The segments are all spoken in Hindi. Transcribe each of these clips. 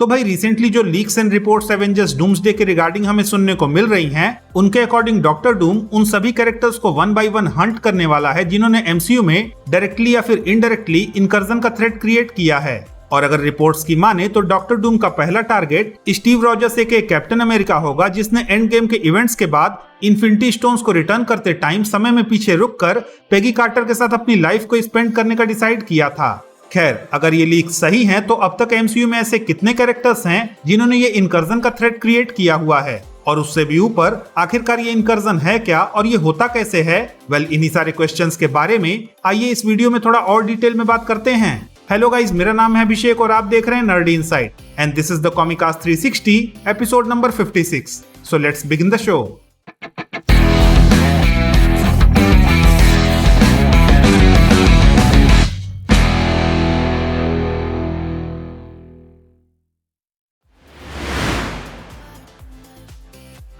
तो भाई रिसेंटली जो leaks and reports Avengers doomsday के रिगार्डिंग हमें सुनने को मिल रही हैं, उनके अकॉर्डिंग डॉक्टर डूम उन सभी कैरेक्टर्स को वन बाय वन हंट करने वाला है जिन्होंने एमसीयू में डायरेक्टली या फिर इनडायरेक्टली इनकर्जन का थ्रेट क्रिएट किया है। और अगर रिपोर्ट्स की माने तो डॉक्टर डूम का पहला टारगेट स्टीव रॉजर्स के कैप्टन अमेरिका होगा, जिसने एंड गेम के इवेंट्स के बाद इन्फिनिटी स्टोन्स को रिटर्न करते टाइम समय में पीछे रुककर पेगी कार्टर के साथ अपनी लाइफ को स्पेंड करने का डिसाइड किया था। खैर, अगर ये लीक सही हैं तो अब तक एमसीयू में ऐसे कितने कैरेक्टर्स हैं जिन्होंने ये इनकर्जन का थ्रेट क्रिएट किया हुआ है, और उससे भी ऊपर आखिरकार ये इनकर्जन है क्या और ये होता कैसे है? वेल, इन्हीं सारे क्वेश्चंस के बारे में आइए इस वीडियो में थोड़ा और डिटेल में बात करते हैं। हेलो गाइस, मेरा नाम है अभिषेक और आप देख रहे हैं nerdy insight and this is the comicast 360 episode number 56। So let's begin the show.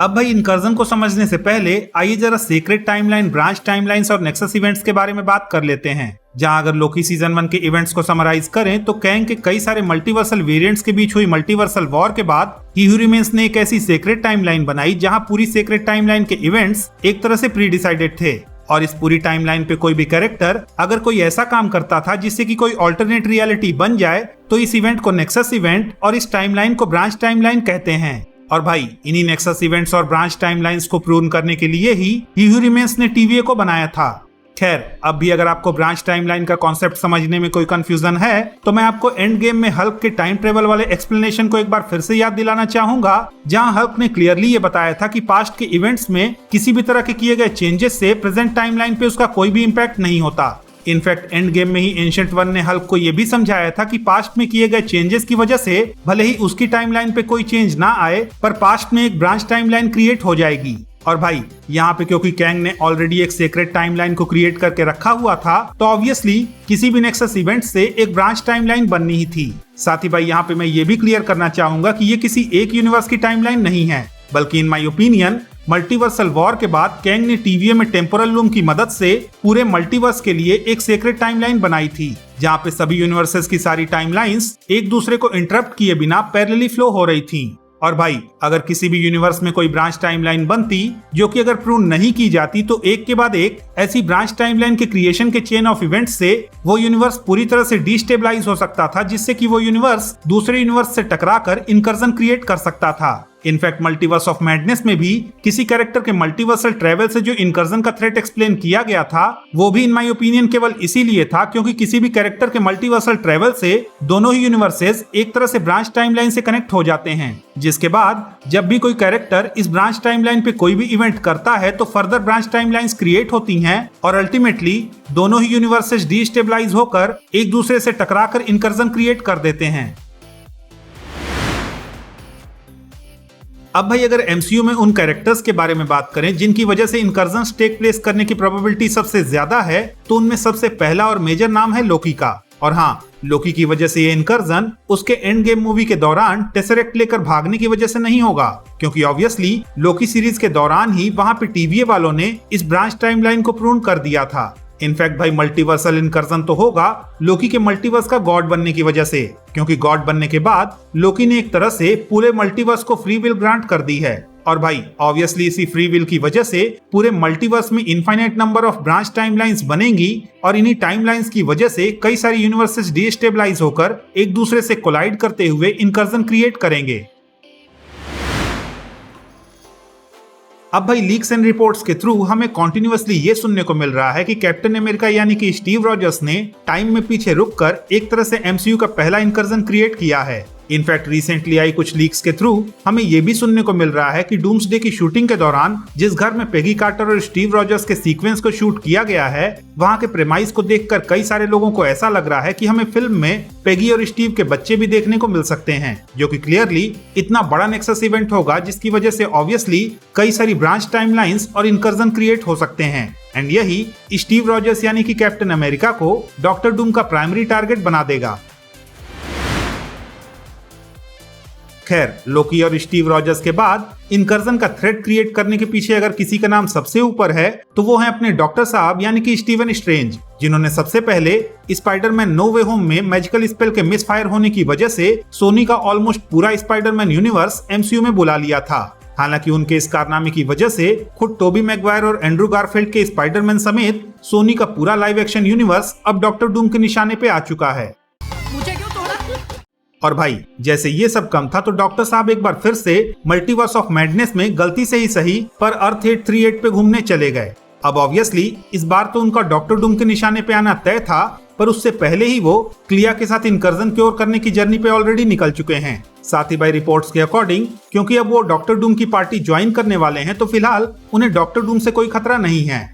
अब भाई इनकर्जन को समझने से पहले आइए जरा सीक्रेट टाइमलाइन, ब्रांच टाइमलाइंस और नेक्सस इवेंट्स के बारे में बात कर लेते हैं। जहां अगर लोकी सीजन 1 के इवेंट्स को समराइज करें तो कैंग के कई सारे मल्टीवर्सल वेरिएंट्स के बीच हुई मल्टीवर्सल वॉर के बाद ही हू रिमेन्स ने एक ऐसी सीक्रेट टाइमलाइन बनाई जहां पूरी सीक्रेट टाइमलाइन के इवेंट्स एक तरह से प्री डिसाइडेड थे, और इस पूरी टाइमलाइन पे कोई भी कैरेक्टर अगर कोई ऐसा काम करता था जिससे कि कोई ऑल्टरनेट रियलिटी बन जाए तो इस इवेंट को नेक्सस इवेंट और इस टाइमलाइन को ब्रांच टाइमलाइन कहते हैं। और भाई इन्हीं नेक्सस इवेंट्स और ब्रांच टाइमलाइंस को प्रूव करने के लिए ही हू रिमेन्स ने टीवीए को बनाया था। खैर, अब भी अगर आपको ब्रांच टाइमलाइन का कॉन्सेप्ट समझने में कोई कंफ्यूजन है तो मैं आपको एंड गेम में हल्क के टाइम ट्रेवल वाले एक्सप्लेनेशन को एक बार फिर से याद दिलाना चाहूंगा, जहां हल्क ने क्लियरली ये बताया था कि पास्ट के इवेंट्स में किसी भी तरह के किए गए चेंजेस से प्रेजेंट टाइमलाइन पे उसका कोई भी इम्पैक्ट नहीं होता। इनफैक्ट एंड गेम में ही एंशिएंट वन ने हल्क को यह भी समझाया था कि पास्ट में किए गए चेंजेस की वजह से भले ही उसकी टाइमलाइन पे कोई चेंज ना आए, पर पास्ट में एक ब्रांच टाइमलाइन क्रिएट हो जाएगी। और भाई यहाँ पे क्योंकि कैंग ने ऑलरेडी एक सीक्रेट टाइमलाइन को क्रिएट करके रखा हुआ था, तो ऑब्वियसली किसी भी नेक्सस इवेंट से एक ब्रांच टाइमलाइन बननी ही थी। साथ ही भाई यहाँ पे मैं ये भी क्लियर करना चाहूंगा कि ये किसी एक यूनिवर्स की टाइमलाइन नहीं है, बल्कि इन माई ओपिनियन मल्टीवर्सल वॉर के बाद कैंग ने टीवीए में टेम्पोरल लूम की मदद से पूरे मल्टीवर्स के लिए एक सीक्रेट टाइमलाइन बनाई थी, जहां पे सभी यूनिवर्सेस की सारी टाइमलाइंस एक दूसरे को इंटरप्ट किए बिना पैरेलली फ्लो हो रही थी। और भाई अगर किसी भी यूनिवर्स में कोई ब्रांच टाइमलाइन बनती जो कि अगर प्रूव नहीं की जाती तो एक के बाद एक ऐसी ब्रांच टाइमलाइन के क्रिएशन के चेन ऑफ इवेंट्स से वो यूनिवर्स पूरी तरह से डिस्टेबलाइज हो सकता था, जिससे कि वो यूनिवर्स दूसरे यूनिवर्स से टकराकर इनकर्जन क्रिएट कर सकता था। इनफैक्ट मल्टीवर्स ऑफ मैडनेस में भी किसी कैरेक्टर के मल्टीवर्सल ट्रेवल से जो इनकर्जन का थ्रेट एक्सप्लेन किया गया था, वो भी इन माय ओपिनियन केवल इसीलिए था क्योंकि किसी भी कैरेक्टर के मल्टीवर्सल ट्रेवल से दोनों ही यूनिवर्सेस एक तरह से ब्रांच टाइमलाइन से कनेक्ट हो जाते हैं, जिसके बाद जब भी कोई कैरेक्टर इस ब्रांच टाइमलाइन पे कोई भी इवेंट करता है तो फर्दर ब्रांच टाइमलाइंस क्रिएट होती हैं और अल्टीमेटली दोनों ही यूनिवर्सेस डिस्टेबलाइज होकर एक दूसरे से टकराकर इनकर्जन क्रिएट कर देते हैं। अब भाई अगर एमसीयू में उन कैरेक्टर्स के बारे में बात करें जिनकी वजह से इनकर्जन टेक प्लेस करने की प्रोबेबिलिटी सबसे ज्यादा है, तो उनमें सबसे पहला और मेजर नाम है लोकी का। और हाँ, लोकी की वजह से ये इनकर्जन उसके एंड गेम मूवी के दौरान टेसरेक्ट लेकर भागने की वजह से नहीं होगा, क्योंकि ऑब्वियसली लोकी सीरीज के दौरान ही वहां पे टीवीए वालों ने इस ब्रांच टाइमलाइन को प्रूव कर दिया था। इनफैक्ट भाई मल्टीवर्सल इनकर्जन तो होगा लोकी के मल्टीवर्स का गॉड बनने की वजह से, क्योंकि गॉड बनने के बाद लोकी ने एक तरह से पूरे मल्टीवर्स को फ्री विल ग्रांट कर दी है। और भाई ऑब्वियसली इसी फ्री विल की वजह से पूरे मल्टीवर्स में infinite number of branch timelines बनेंगी, और इन्हीं टाइमलाइंस की वजह से कई सारी यूनिवर्सेस डिस्टेबलाइज होकर एक दूसरे से कोलाइड करते हुए इनकर्जन क्रिएट करेंगे। अब भाई लीक्स एंड रिपोर्ट्स के थ्रू हमें कॉन्टिन्यूअसली ये सुनने को मिल रहा है कि कैप्टन अमेरिका यानी कि स्टीव रॉजर्स ने टाइम में पीछे रुककर एक तरह से एमसीयू का पहला इनकर्जन क्रिएट किया है। इनफैक्ट रिसेंटली आई कुछ लीक्स के थ्रू हमें यह भी सुनने को मिल रहा है कि डूम्सडे की शूटिंग के दौरान जिस घर में पेगी कार्टर और स्टीव रॉजर्स के सीक्वेंस को शूट किया गया है, वहां के प्रेमाइस को देखकर कई सारे लोगों को ऐसा लग रहा है कि हमें फिल्म में पेगी और स्टीव के बच्चे भी देखने को मिल सकते हैं, जो कि क्लियरली इतना बड़ा नेक्सस इवेंट होगा जिसकी वजह से ऑब्वियसली कई सारी ब्रांच टाइमलाइंस और इनकर्जन क्रिएट हो सकते हैं। एंड यही स्टीव रॉजर्स यानी कि कैप्टन अमेरिका को डॉक्टर डूम का प्राइमरी टारगेट बना देगा। खैर, लोकी और स्टीव रॉजर्स के बाद इनकर्जन का थ्रेट क्रिएट करने के पीछे अगर किसी का नाम सबसे ऊपर है तो वो है अपने डॉक्टर साहब यानी कि स्टीवन स्ट्रेंज, जिन्होंने सबसे पहले स्पाइडरमैन नो वे होम में मैजिकल स्पेल के मिसफायर होने की वजह से सोनी का ऑलमोस्ट पूरा स्पाइडरमैन यूनिवर्स एमसीयू में बुला लिया था। हालांकि उनके इस कारनामे की वजह से खुद टोबी मैगवायर और एंड्रू गारफील्ड के स्पाइडरमैन समेत सोनी का पूरा लाइव एक्शन यूनिवर्स अब डॉक्टर डूम के निशाने पे आ चुका है। मुझे क्यों तोड़ा? और भाई, जैसे ये सब कम था तो डॉक्टर साहब एक बार फिर से मल्टीवर्स ऑफ मैडनेस में गलती से ही सही पर अर्थ 838 पे घूमने चले गए। अब ऑब्वियसली इस बार तो उनका डॉक्टर डूम के निशाने पे आना तय था, पर उससे पहले ही वो क्लिया के साथ इनकर्जन क्योर करने की जर्नी पे ऑलरेडी निकल चुके हैं। साथ ही भाई, रिपोर्ट्स के अकॉर्डिंग क्योंकि अब वो डॉक्टर डूम की पार्टी ज्वाइन करने वाले हैं तो फिलहाल उन्हें डॉक्टर डूम से कोई खतरा नहीं है।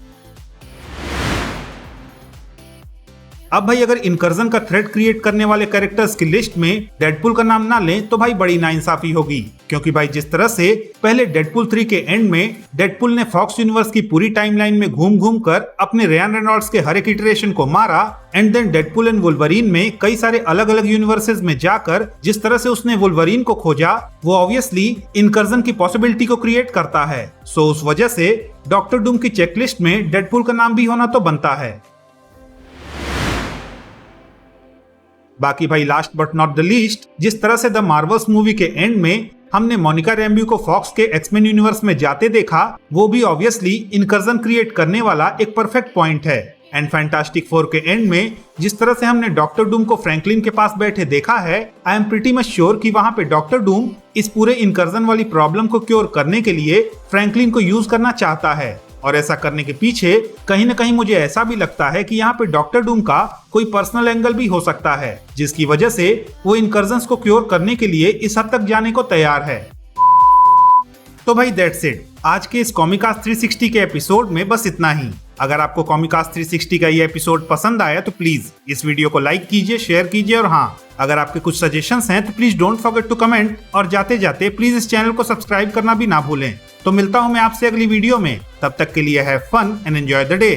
अब भाई, अगर इनकर्जन का थ्रेट क्रिएट करने वाले कैरेक्टर्स की लिस्ट में डेडपुल का नाम ना लें तो भाई बड़ी नाइंसाफी होगी, क्योंकि भाई जिस तरह से पहले डेडपुल 3 के एंड में डेडपुल ने फॉक्स यूनिवर्स की पूरी टाइमलाइन में घूम घूम कर अपने रियान रेनॉल्ड्स के हर एक इटरेशन को मारा, and then Deadpool and Wolverine में कई सारे अलग अलग यूनिवर्सेस में जाकर जिस तरह से उसने वुल्वरीन को खोजा, वो ऑब्वियसली इनकर्जन की पॉसिबिलिटी को क्रिएट करता है। सो उस वजह से डॉक्टर डूम की चेकलिस्ट में डेडपुल का नाम भी होना तो बनता है। बाकी भाई, last but not the least, जिस तरह से द मार्वल्स मूवी के एंड में हमने मोनिका रैम्ब्यू को फॉक्स के एक्समेन यूनिवर्स में जाते देखा, वो भी ऑब्वियसली इनकर्जन क्रिएट करने वाला एक परफेक्ट पॉइंट है। एंड फैंटास्टिक फोर के एंड में जिस तरह से हमने डॉक्टर डूम को फ्रैंकलिन के पास बैठे देखा है, I am pretty much sure कि वहां पे डॉक्टर डूम इस पूरे इनकर्जन वाली प्रॉब्लम को क्योर करने के लिए फ्रैंकलिन को यूज करना चाहता है। और ऐसा करने के पीछे कहीं न कहीं मुझे ऐसा भी लगता है कि यहाँ पे डॉक्टर डूम का कोई पर्सनल एंगल भी हो सकता है, जिसकी वजह से वो इनकर्जन्स को क्योर करने के लिए इस हद तक जाने को तैयार है। तो भाई, दैट्स इट। आज के इस कॉमिकास्ट 360 के एपिसोड में बस इतना ही। अगर आपको कॉमिकास्ट 360 का ये एपिसोड पसंद आया तो प्लीज इस वीडियो को लाइक कीजिए, शेयर कीजिए, और हाँ, अगर आपके कुछ सजेशंस हैं तो please don't forget to comment, और जाते जाते प्लीज इस चैनल को सब्सक्राइब करना भी ना भूलें। तो मिलता हूं मैं आपसे अगली वीडियो में, तब तक के लिए have fun and enjoy the day.